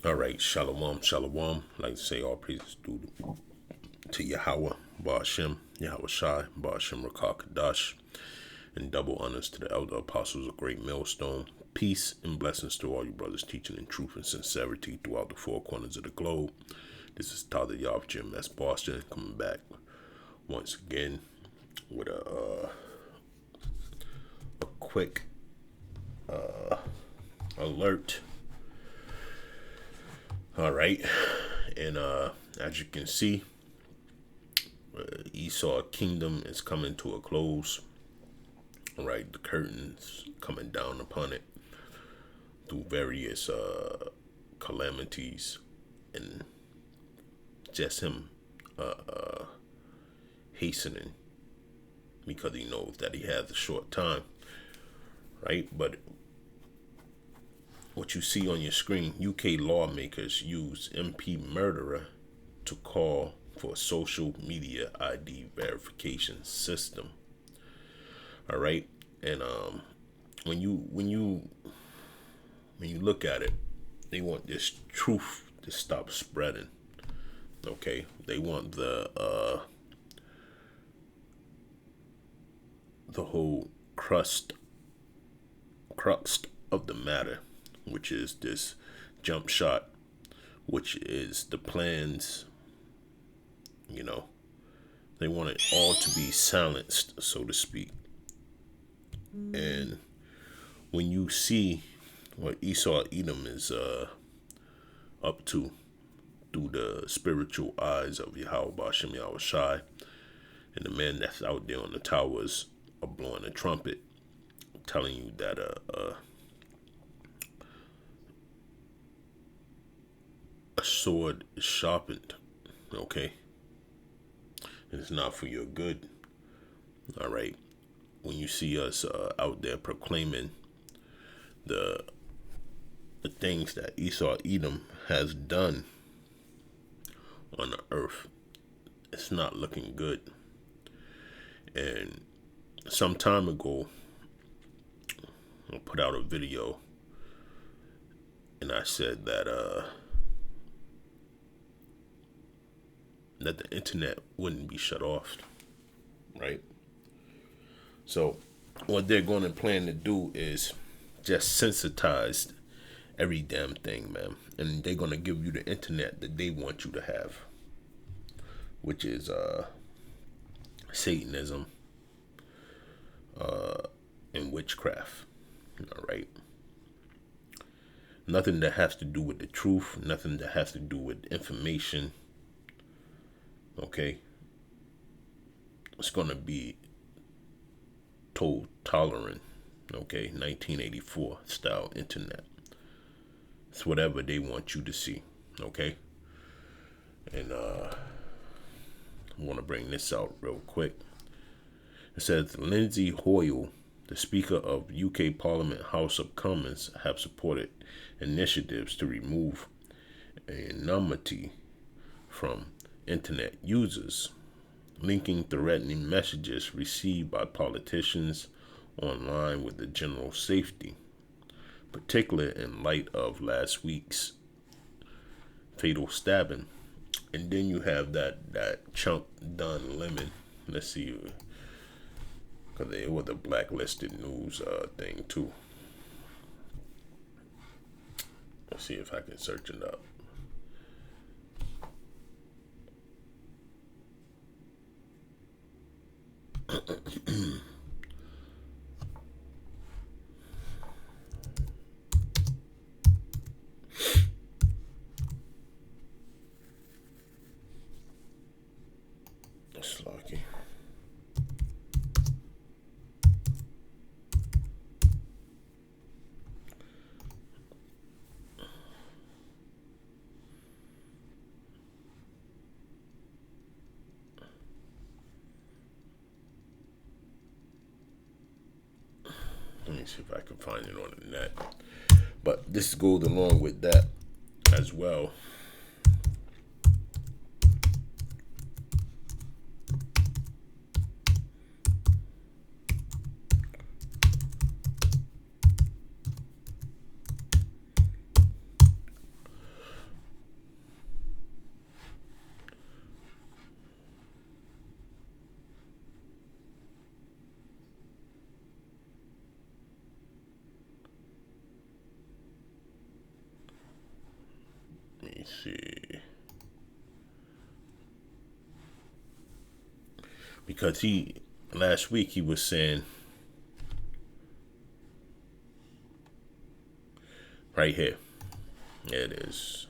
All right, shalom, shalom. Like to say all praises due to Yahweh, Ba'ashem, Yahweh Shai, Ba'ashem Rakah Kadash, and double honors to the elder apostles of Great Millstone. Peace and blessings to all you brothers teaching in truth and sincerity throughout the four corners of the globe. This is Tyler Yov Jim S. Boston coming back once again with a quick alert. All right, and as you can see, Esau kingdom is coming to a close. All right, the curtains coming down upon it through various calamities and just him hastening because he knows that he has a short time, right? But what you see on your screen, UK lawmakers use MP murderer to call for a social media ID verification system. All right, and when you look at it, they want this truth to stop spreading. Okay, they want the whole crux of the matter, which is this jump shot, which is the plans. They want it all to be silenced, so to speak. And when you see what Esau Edom is up to through the spiritual eyes of Yahweh Bashem Yahweh Shai, and the man that's out there on the towers are blowing a trumpet, telling you that a sword is sharpened, okay? And it's not for your good, all right? When you see us out there proclaiming the things that Esau Edom has done on the earth, it's not looking good. And some time ago, I put out a video and I said that that the internet wouldn't be shut off, right? So what they're going to plan to do is just sensitize every damn thing, man. And they're going to give you the internet that they want you to have, which is Satanism and witchcraft. All right. Nothing that has to do with the truth, nothing that has to do with information. Okay. It's going to be tolerant, okay, 1984 style internet. It's whatever they want you to see, okay? And I want to bring this out real quick. It says Lindsay Hoyle, the Speaker of UK Parliament House of Commons, have supported initiatives to remove anonymity from internet users, linking threatening messages received by politicians online with the general safety, particularly in light of last week's fatal stabbing. And then you have that chunk Don Lemon. Let's see, because it was a blacklisted news thing too. Let's see if I can search it up. Slucky. Let me see if I can find it on the net. But this goes along with that as well. see. Because last week he was saying, right here, there it is.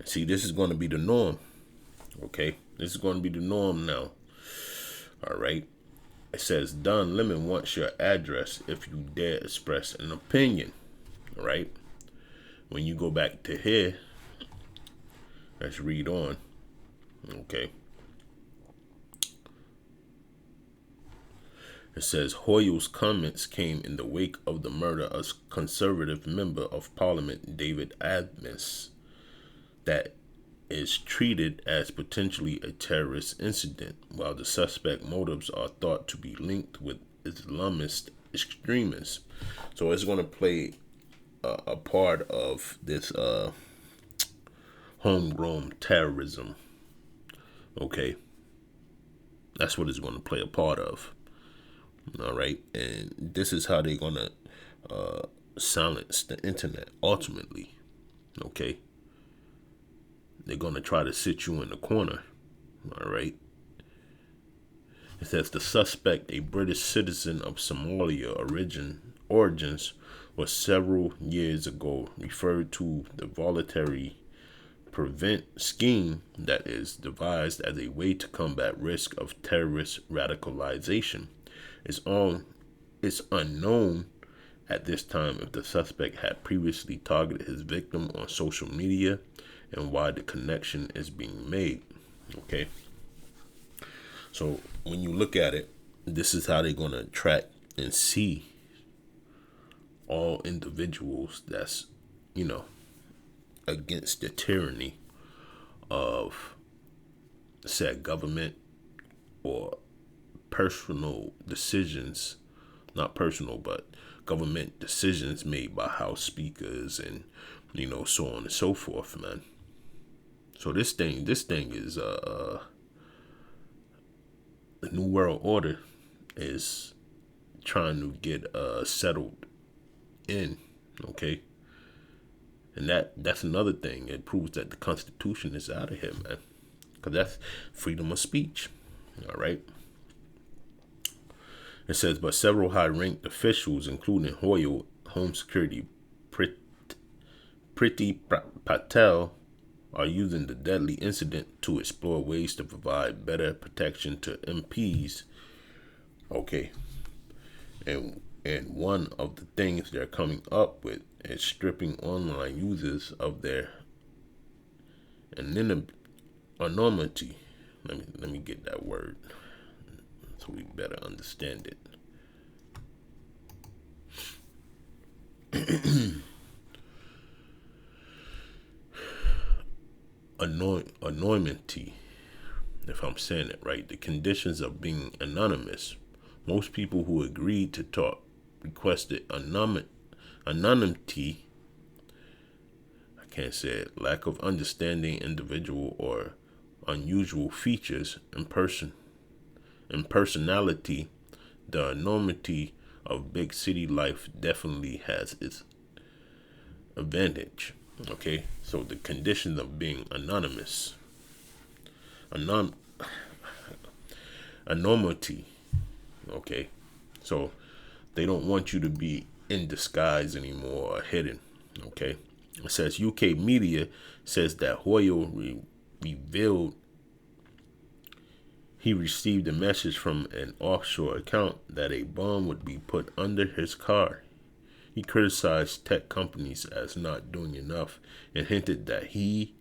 See, this is going to be the norm. Okay, this is going to be the norm now. All right. It says Don Lemon wants your address if you dare express an opinion. All right. When you go back to here, let's read on. Okay. It says Hoyle's comments came in the wake of the murder of Conservative Member of Parliament David Adams, that is treated as potentially a terrorist incident, while the suspect motives are thought to be linked with Islamist extremists. So it's going to play a part of this homegrown terrorism. Okay, that's what it's going to play a part of. All right, and this is how they're going to silence the internet ultimately. Okay, they're going to try to sit you in the corner. All right. It says the suspect, a British citizen of Somalia origins, was several years ago referred to the voluntary prevent scheme that is devised as a way to combat risk of terrorist radicalization. It's unknown at this time if the suspect had previously targeted his victim on social media and why the connection is being made. Okay. So when you look at it, this is how they're going to track and see all individuals that's, against the tyranny of said government or personal decisions, not personal, but government decisions made by House speakers and, so on and so forth, man. So this thing is the New World Order is trying to get settled in, okay? And that's another thing. It proves that the Constitution is out of here, man. Because that's freedom of speech. All right. It says, but several high-ranked officials, including Hoyle, Home Secretary Priti Patel, are using the deadly incident to explore ways to provide better protection to MPs. Okay. And one of the things they're coming up with is stripping online users of their anonymity. Let me get that word so we better understand it. Anonymity, if I'm saying it right, the conditions of being anonymous. Most people who agreed to talk requested anonymity. I can't say it. Lack of understanding individual or unusual features in personality. The anonymity of big city life definitely has its advantage. Okay, so the conditions of being anonymous, anonymity. Okay, so they don't want you to be in disguise anymore or hidden. Okay, it says UK media says that Hoyle revealed he received a message from an offshore account that a bomb would be put under his car. He criticized tech companies as not doing enough and hinted that he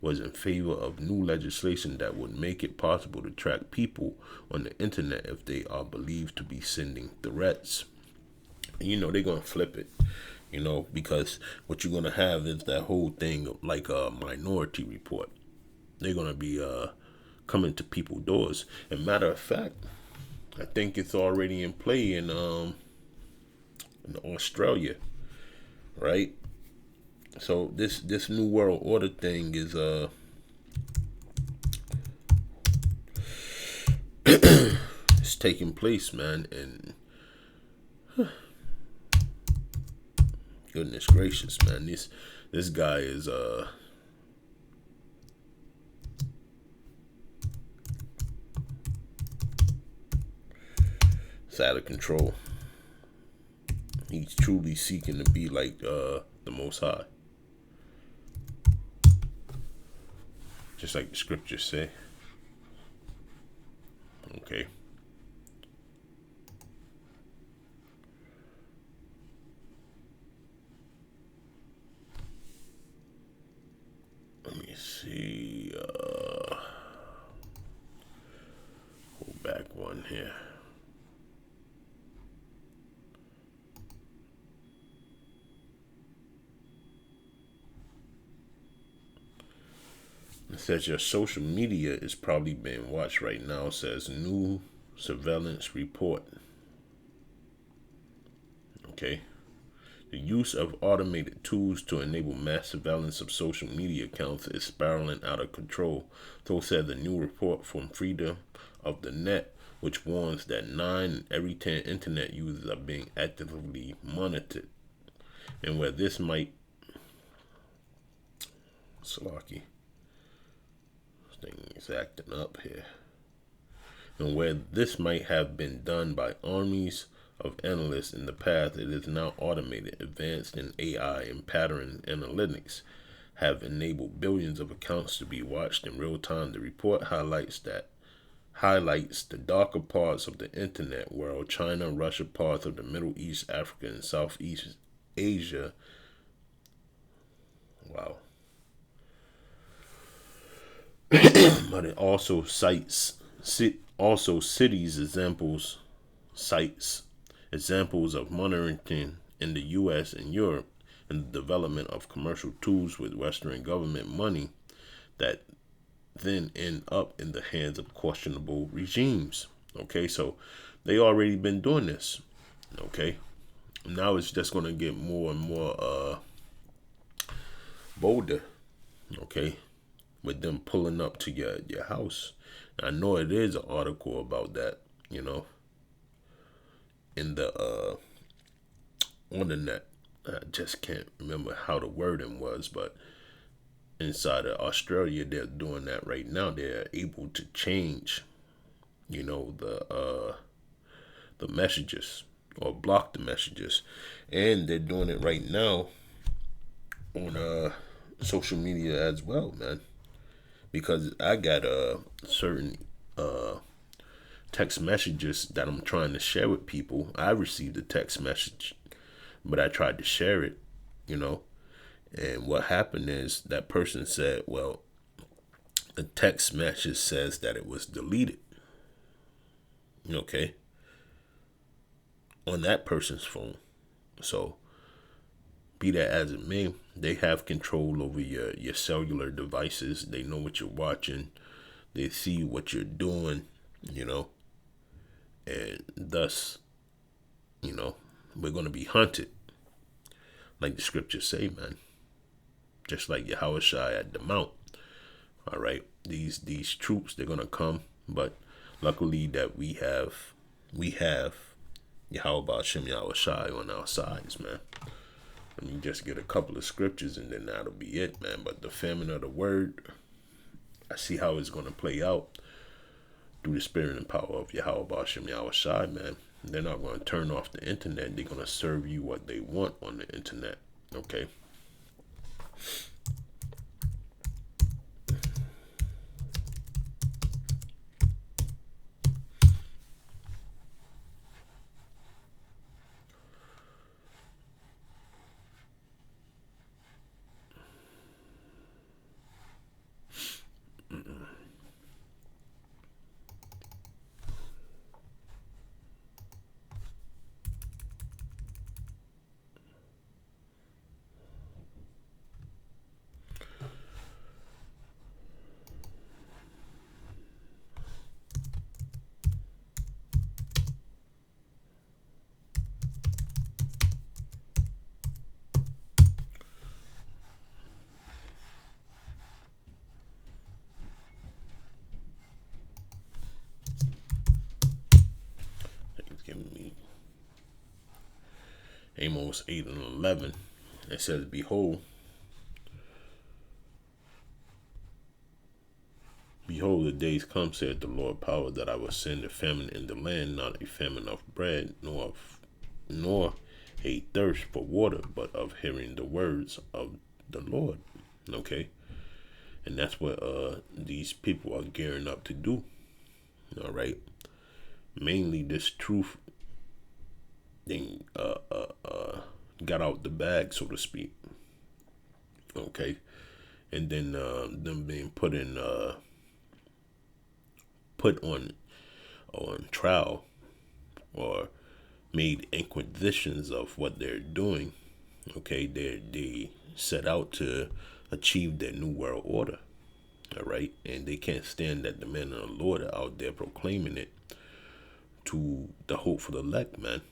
was in favor of new legislation that would make it possible to track people on the internet if they are believed to be sending threats. And, they're going to flip it, because what you're going to have is that whole thing like a Minority Report. They're going to be coming to people's doors. And matter of fact, I think it's already in play in Australia, right? So this New World Order thing is it's taking place, man, and Goodness gracious, man. This guy is it's out of control. He's truly seeking to be like the Most High. Just like the scriptures say. Okay. Let me see. Go back one here. It says your social media is probably being watched right now. It says new surveillance report. Okay. The use of automated tools to enable mass surveillance of social media accounts is spiraling out of control, so said the new report from Freedom of the Net, which warns that 9 in every 10 internet users are being actively monitored. And where this might... Slocky. This thing is acting up here. And where this might have been done by armies of analysts in the past, it is now automated. Advanced in AI and pattern analytics have enabled billions of accounts to be watched in real time. The report highlights the darker parts of the internet world: China, Russia, parts of the Middle East, Africa, and Southeast Asia. Wow. But it also cites cities cites examples of monitoring in the U.S. and Europe, and the development of commercial tools with Western government money that then end up in the hands of questionable regimes. Okay, so they already been doing this. Okay, now it's just going to get more and more bolder. Okay, with them pulling up to your house. I know it is an article about that, in the on the net. I just can't remember how the wording was, but inside of Australia, they're doing that right now. They're able to change, the messages or block the messages, and they're doing it right now on social media as well, man. Because I got certain text messages that I'm trying to share with people. I received a text message, but I tried to share it, and what happened is that person said, well, the text message says that it was deleted. Okay. On that person's phone. So be that as it may, they have control over your cellular devices. They know what you're watching. They see what you're doing, and thus, we're going to be hunted. Like the scriptures say, man. Just like Yahushua at the mount. All right. These troops, they're going to come. But luckily that we have Yahweh Shem Yahushua on our sides, man. Let me just get a couple of scriptures and then that'll be it, man. But the famine of the word, I see how it's going to play out through the spirit and power of Yahweh Shem Yahushua, man. They're not going to turn off the internet. They're going to serve you what they want on the internet. Okay. Amos 8 and 11. It says, Behold, the days come, saith the Lord power, that I will send a famine in the land, not a famine of bread, nor a thirst for water, but of hearing the words of the Lord. Okay? And that's what these people are gearing up to do. All right? Mainly this truth thing got out the bag, so to speak. Okay? And then them being put on trial, or made inquisitions of what they're doing. Okay, they set out to achieve their new world order. All right, and they can't stand that the men of the Lord are out there proclaiming it to the hopeful elect, man,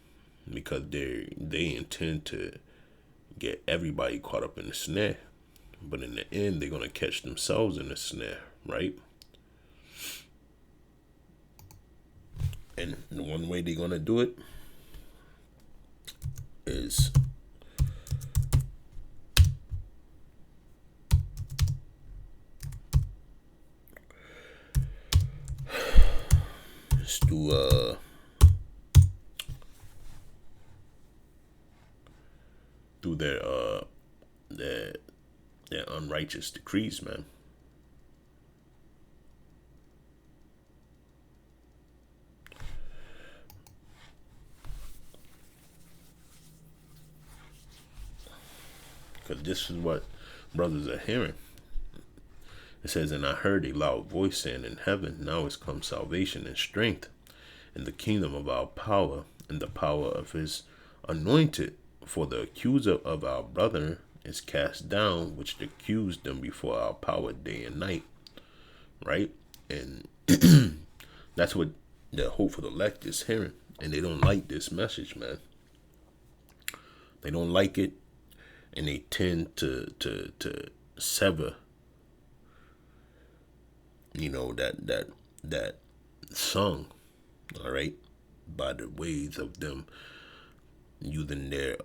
because they intend to get everybody caught up in the snare, but in the end they're gonna catch themselves in the snare, right? And the one way they're gonna do it is to through their unrighteous decrees, man. Because this is what brothers are hearing. It says, and I heard a loud voice saying in heaven, now is come salvation and strength, and the kingdom of our power, and the power of his anointed. For the accuser of our brother is cast down, which accused them before our power day and night. Right? And that's what the hopeful elect is hearing. And they don't like this message, man. They don't like it. And they tend to sever, that song, all right, by the ways of them using their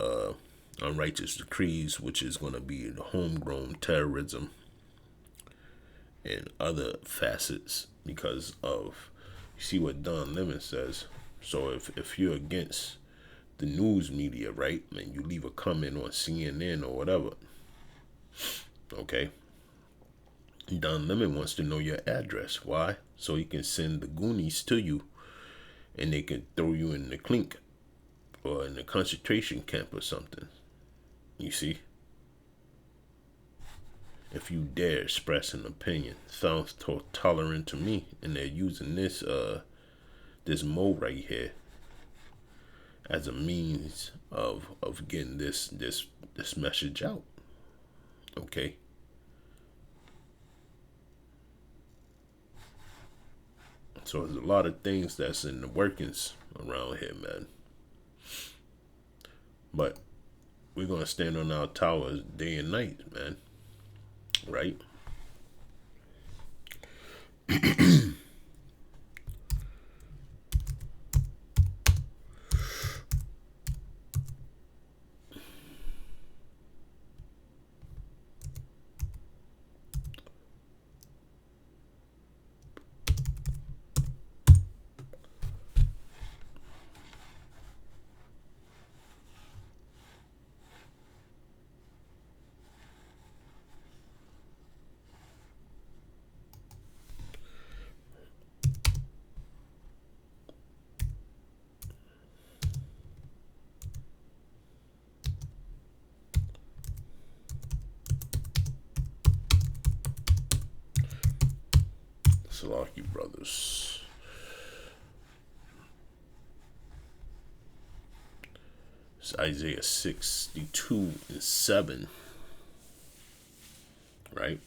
unrighteous decrees, which is going to be the homegrown terrorism and other facets. Because of, you see what Don Lemon says. So if you're against the news media, right, and you leave a comment on CNN or whatever, okay, Don Lemon wants to know your address. Why? So he can send the Goonies to you, and they can throw you in the clink or in the concentration camp or something. You see? If you dare express an opinion, sounds tolerant to me, and they're using this mode right here as a means of getting this message out. Okay. So there's a lot of things that's in the workings around here, man. But we're gonna stand on our towers day and night, man. Right? Salaki brothers. It's Isaiah 62:7. Right?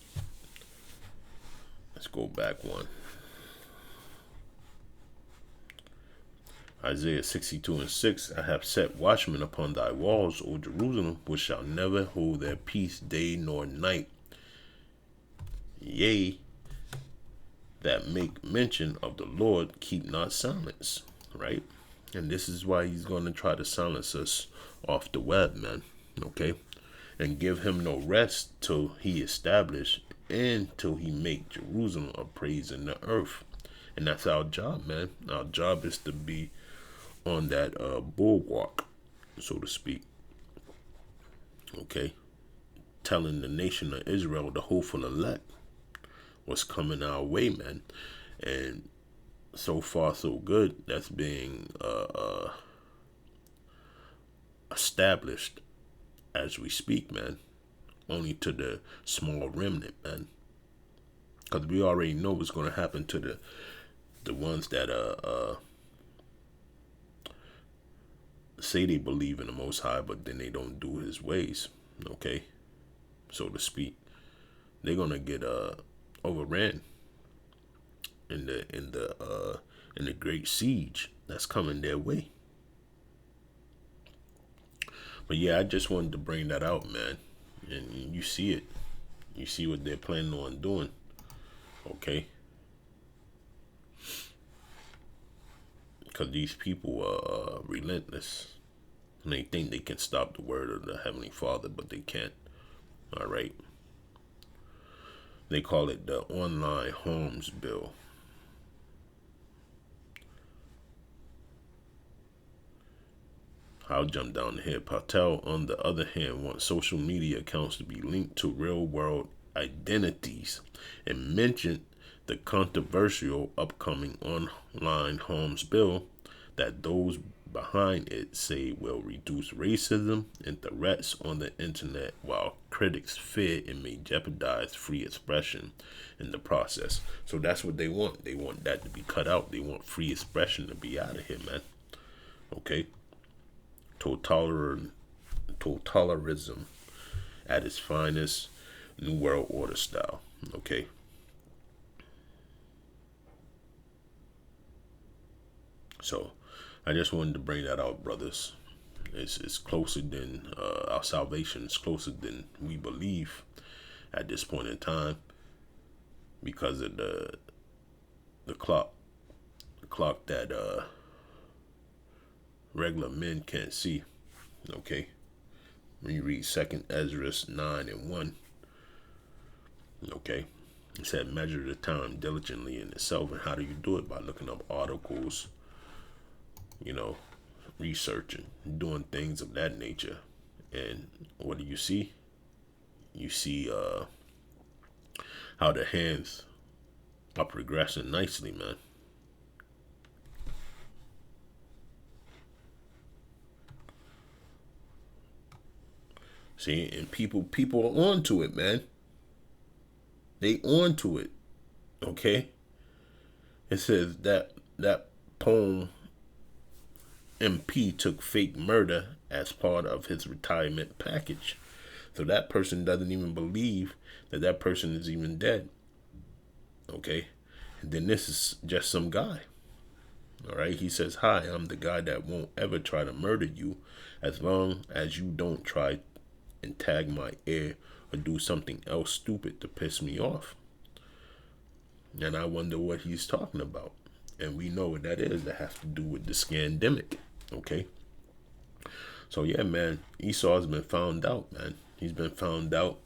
Let's go back one. Isaiah 62:6. I have set watchmen upon thy walls, O Jerusalem, which shall never hold their peace day nor night. Yea, that make mention of the Lord, keep not silence. Right? And this is why he's going to try to silence us off the web, man. Okay? and give him no rest till he establish and till he make Jerusalem a praise in the earth. And that's our job, man. Our job is to be on that bulwark, so to speak. Okay, telling the nation of Israel, the hopeful elect, what's coming our way, man. And so far, so good. That's being established as we speak, man. Only to the small remnant, man. Because we already know what's going to happen to the ones that say they believe in the Most High, but then they don't do His ways. Okay, so to speak, they're gonna get overran in the great siege that's coming their way. But yeah, I just wanted to bring that out, man. And you see it. You see what they're planning on doing. Okay. Because these people are relentless. And they think they can stop the word of the Heavenly Father, but they can't. All right. They call it the Online Harms Bill. I'll jump down here. Patel, on the other hand, wants social media accounts to be linked to real-world identities and mentioned the controversial upcoming Online Harms Bill that those behind it say will reduce racism and threats on the internet, while critics fear it may jeopardize free expression in the process. So that's what they want. They want that to be cut out. They want free expression to be out of here, man. Okay? Totalitarianism at its finest, New World Order style. Okay? So I just wanted to bring that out, brothers. It's closer than our salvation is closer than we believe at this point in time, because of the clock that regular men can't see. Okay, when you read 2 Ezra 9:1, okay, it said measure the time diligently in itself. And how do you do it? By looking up articles, researching, doing things of that nature. And what do you see? You see how the hands are progressing nicely, man. See, and people are on to it, man. They on to it. Okay? It says that poem MP took fake murder as part of his retirement package. So that person doesn't even believe that person is even dead. Okay? And then this is just some guy. All right? He says, "Hi, I'm the guy that won't ever try to murder you as long as you don't try and tag my ear or do something else stupid to piss me off." And I wonder what he's talking about. And we know what that is. That has to do with the scandemic. Okay? So yeah, man, Esau's been found out, man. He's been found out.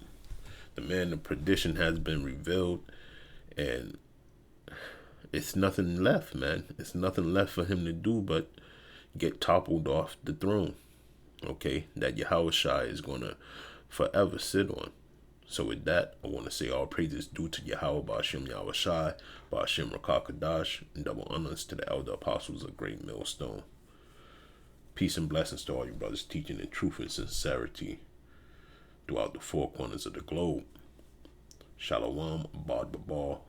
The man of perdition has been revealed. And it's nothing left, man. It's nothing left for him to do but get toppled off the throne. Okay? That Yahushua is going to forever sit on. So with that, I want to say all praises due to Yahweh, Ba'ashem Yahushua, Ba'ashem Rakakadash, and double honors to the elder apostles of Great Millstone. Peace and blessings to all you brothers teaching in truth and sincerity throughout the four corners of the globe. Shalom, Abad Babal,